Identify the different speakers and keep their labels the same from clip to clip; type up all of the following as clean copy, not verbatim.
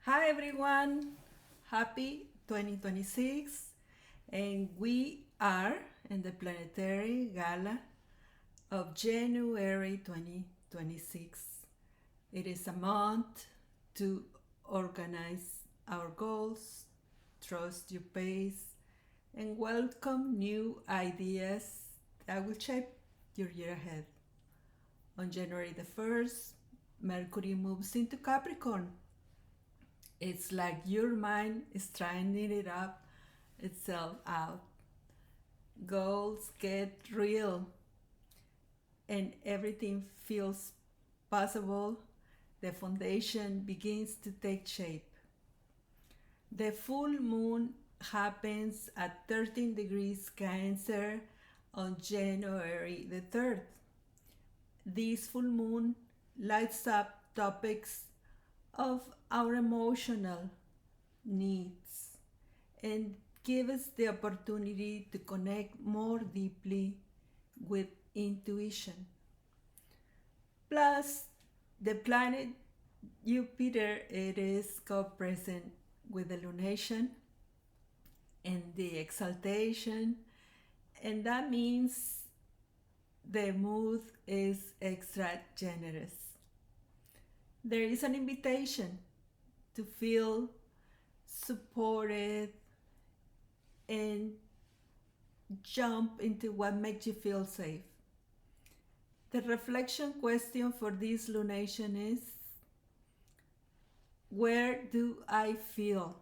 Speaker 1: Hi everyone, happy 2026, and we are in the Planetary Gala of January 2026. It is a month to organize our goals, trust your pace, and welcome new ideas that will shape your year ahead. On January the 1st, Mercury moves into Capricorn. It's like your mind is trying it up itself out. Goals get real and everything feels possible. The foundation begins to take shape. The full moon happens at 13 degrees Cancer on January the 3rd. This full moon lights up topics of our emotional needs and give us the opportunity to connect more deeply with intuition. Plus, the planet Jupiter, it is co-present with the lunation and the exaltation, and that means the mood is extra generous. There is an invitation to feel supported and jump into what makes you feel safe. The reflection question for this lunation is, where do I feel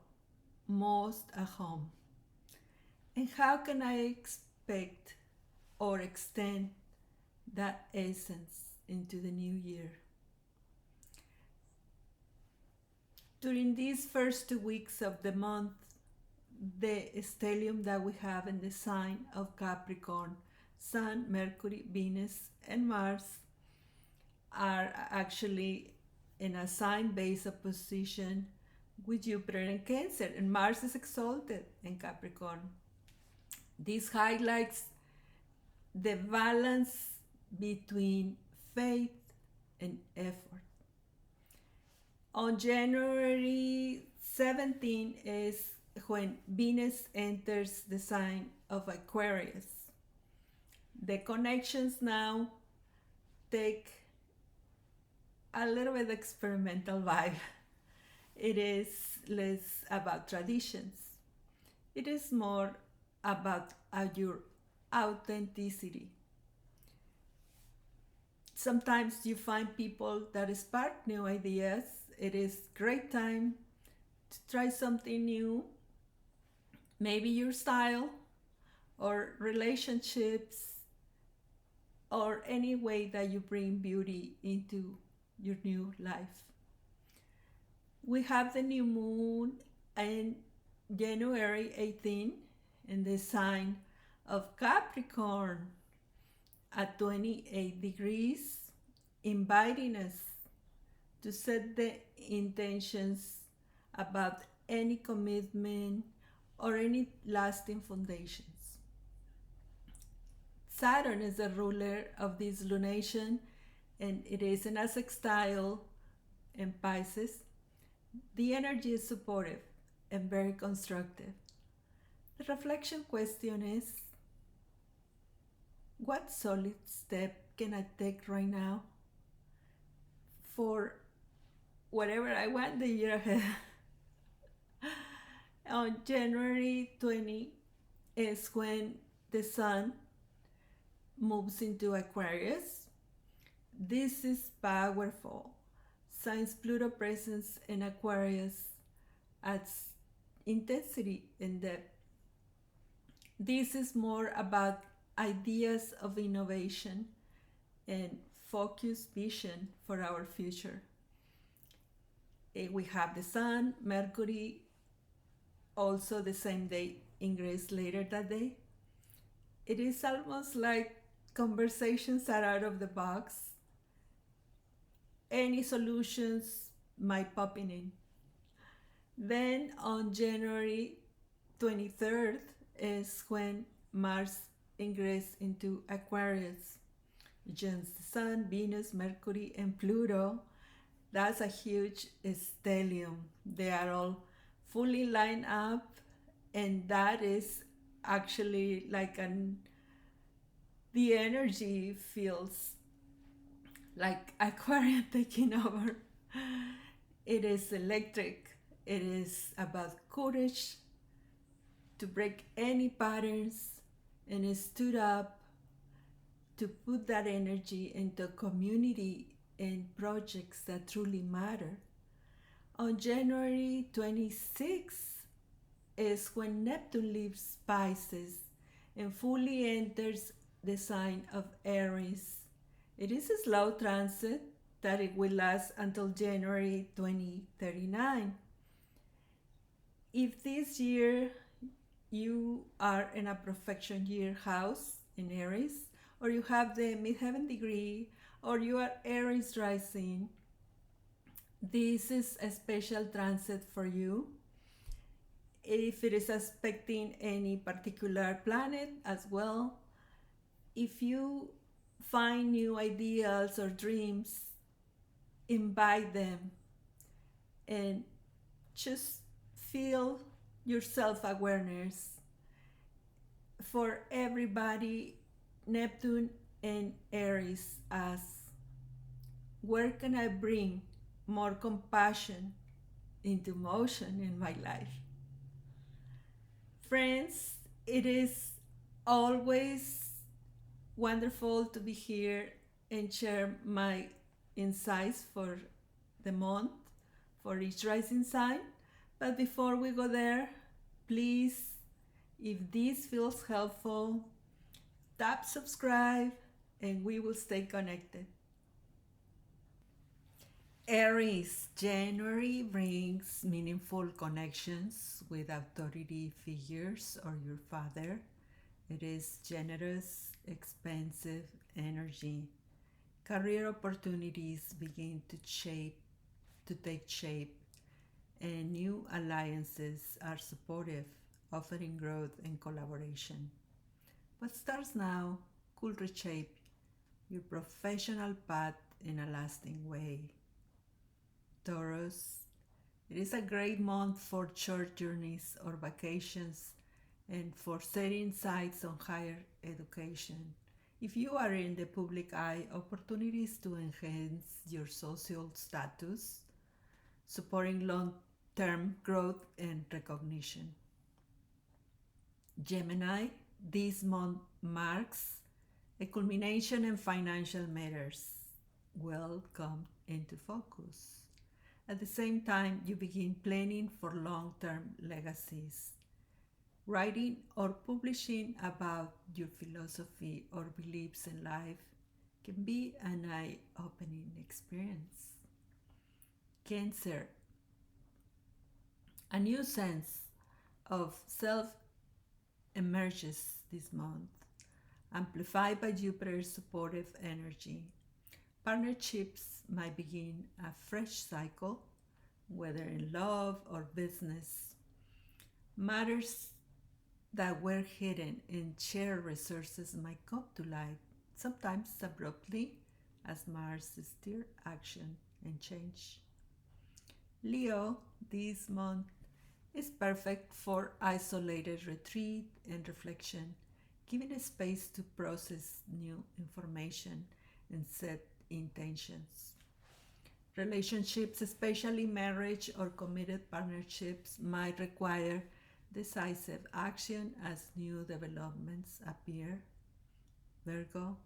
Speaker 1: most at home? And how can I expect or extend that essence into the new year? During these first 2 weeks of the month, the stellium that we have in the sign of Capricorn, Sun, Mercury, Venus, and Mars are actually in a sign-based opposition with Jupiter and Cancer, and Mars is exalted in Capricorn. This highlights the balance between faith and effort. On January 17 is when Venus enters the sign of Aquarius. The connections now take a little bit experimental vibe. It is less about traditions. It is more about your authenticity. Sometimes you find people that spark new ideas. It is great time to try something new, maybe your style or relationships or any way that you bring beauty into your new life. We have the new moon in January 18 in the sign of Capricorn at 28 degrees, inviting us to set the intentions about any commitment or any lasting foundations. Saturn is the ruler of this lunation, and it is in a sextile in Pisces. The energy is supportive and very constructive. The reflection question is, what solid step can I take right now for whatever I want the year ahead? On January 20 is when the Sun moves into Aquarius. This is powerful. Since Pluto presence in Aquarius adds intensity and depth. This is more about ideas of innovation and focused vision for our future. We have the Sun, Mercury, also the same day, ingress later that day. It is almost like conversations are out of the box. Any solutions might pop in. Then on January 23rd is when Mars ingress into Aquarius. Joins the Sun, Venus, Mercury, and Pluto That's a huge stellium. They are all fully lined up, and that is actually like the energy feels like Aquarium taking over. It is electric. It is about courage to break any patterns, and it stood up to put that energy into community and projects that truly matter. On January 26th is when Neptune leaves Pisces and fully enters the sign of Aries. It is a slow transit that it will last until January 2039. If this year you are in a perfection year house in Aries, or you have the midheaven degree, or you are Aries rising, this is a special transit for you. If it is aspecting any particular planet as well, if you find new ideas or dreams, invite them and just feel your self awareness. For everybody, Neptune and Aries as where can I bring more compassion into motion in my life? Friends, it is always wonderful to be here and share my insights for the month for each rising sign. But before we go there, please, if this feels helpful, tap subscribe and we will stay connected. Aries, January brings meaningful connections with authority figures or your father. It is generous, expansive energy. Career opportunities begin to take shape, and new alliances are supportive, offering growth and collaboration. What starts now could reshape your professional path in a lasting way. Taurus, it is a great month for short journeys or vacations and for setting sights on higher education. If you are in the public eye, opportunities to enhance your social status, supporting long term growth and recognition. Gemini, this month marks a culmination in financial matters will come into focus. At the same time, you begin planning for long term legacies. Writing or publishing about your philosophy or beliefs in life can be an eye opening experience. Cancer, a new sense of self emerges this month, amplified by Jupiter's supportive energy. Partnerships might begin a fresh cycle, whether in love or business. Matters that were hidden in shared resources might come to light, sometimes abruptly, as Mars steers action and change. Leo, this month is perfect for isolated retreat and reflection, giving a space to process new information and set intentions. Relationships, especially marriage or committed partnerships, might require decisive action as new developments appear. Virgo,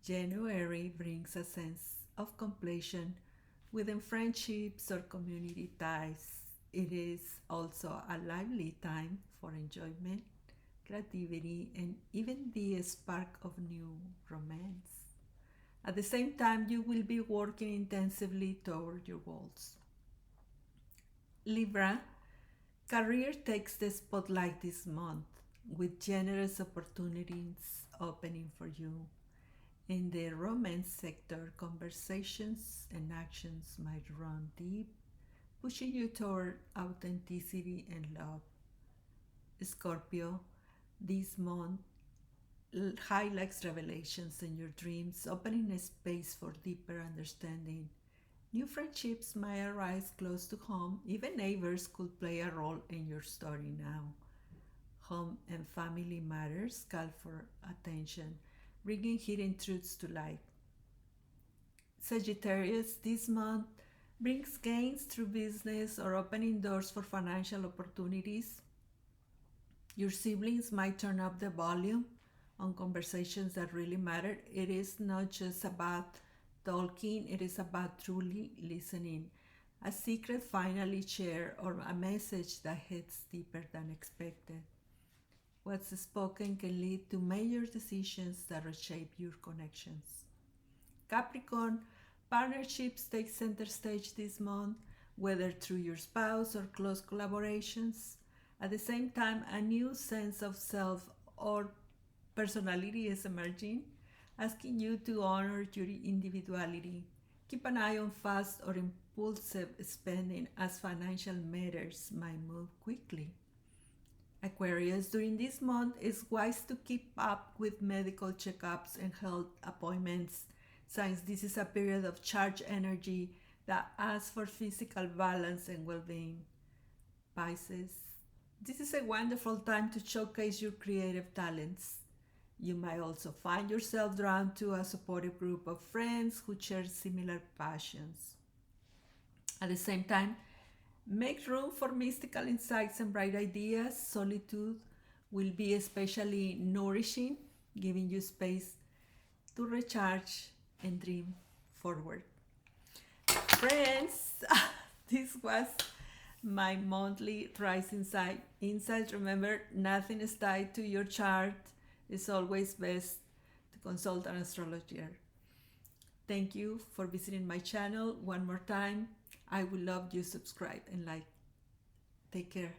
Speaker 1: January brings a sense of completion within friendships or community ties. It is also a lively time for enjoyment, creativity, and even the spark of new romance. At the same time, you will be working intensively toward your goals. Libra, career takes the spotlight this month with generous opportunities opening for you. In the romance sector, conversations and actions might run deep, pushing you toward authenticity and love. Scorpio, this month highlights revelations in your dreams, opening a space for deeper understanding New friendships might arise close to home. Even neighbors could play a role in your story now. Home and family matters call for attention, bringing hidden truths to light. Sagittarius, this month brings gains through business or opening doors for financial opportunities. Your siblings might turn up the volume on conversations that really matter. It is not just about talking, it is about truly listening. A secret finally shared or a message that hits deeper than expected. What's spoken can lead to major decisions that reshape your connections. Capricorn, partnerships take center stage this month, whether through your spouse or close collaborations. At the same time, a new sense of self or personality is emerging, asking you to honor your individuality. Keep an eye on fast or impulsive spending as financial matters might move quickly. Aquarius, during this month, it's wise to keep up with medical checkups and health appointments, since this is a period of charged energy that asks for physical balance and well being. Pisces, this is a wonderful time to showcase your creative talents. You might also find yourself drawn to a supportive group of friends who share similar passions. At the same time, make room for mystical insights and bright ideas. Solitude will be especially nourishing, giving you space to recharge and dream forward. Friends, this was my monthly rising side insights. Remember, nothing is tied to your chart. It's always best to consult an astrologer. Thank you for visiting my channel one more time. I would love you subscribe and like. Take care.